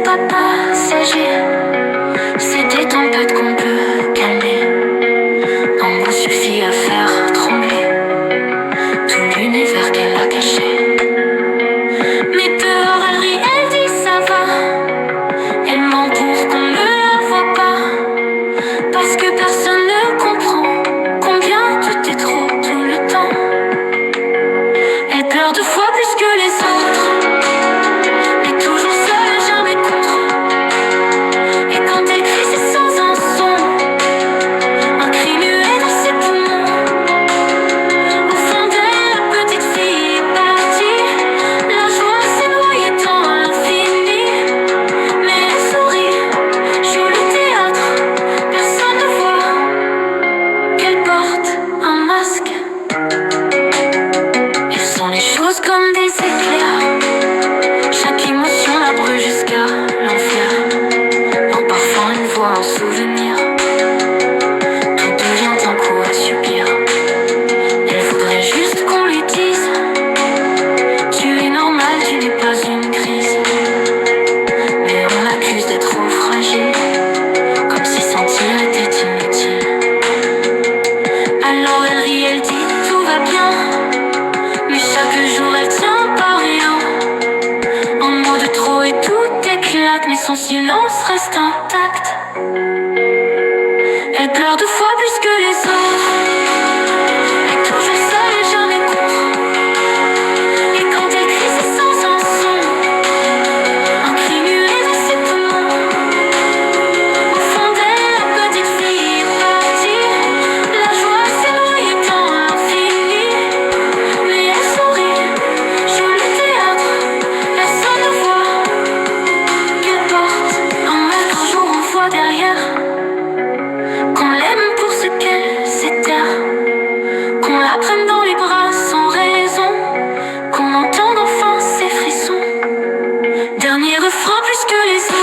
pas passager. C'est des tempêtes qu'on peut calmer. Un mot suffit à faire trembler tout l'univers qu'elle a caché. Mes peurs, elle rit, elle dit ça va. Elle ment pour qu'on ne la voit pas. Parce que personne ne comprend combien tout est trop tout le temps. Elle pleure 2 fois plus que les autres, mais toujours seule, jamais contre. Et quand elle crie, c'est sans un son, un cri muet dans ses poumons. Au fond d'elle, la petite fille est partie. La joie s'est noyée dans l'infini. Mais elle sourit, joue le théâtre, personne ne voit qu'elle porte un masque. Elles sont les choses comme des éclairs. Chaque émotion la brûle jusqu'à l'enfer. En parfum, une voix, un souvenir. Tout devient un coup à subir. Elle voudrait juste qu'on lui dise: tu es normal, tu n'es pas une crise. Mais on l'accuse d'être trop fragile, comme si sentir était inutile. Alors elle rit, elle dit tout va bien. Mais chaque jour elle tient pas rien. Un mot de trop et tout éclate, mais son silence reste intact. Elle pleure 2 fois plus que les autres, mais toujours seule et jamais contre. Et quand elle crie, c'est sans un son, un cri muet dans ses poumons. Au fond d'elle, la petite fille est partie. La joie s'est noyée dans l'infini. Mais elle sourit, joue le théâtre, personne ne voit qu'elle porte un masque. Un jour on voit derrière qu'on l'aime pour ce qu'elle sait taire, qu'on la prenne dans les bras sans raison, qu'on entende enfin ses frissons. Dernier refrain plus que les autres.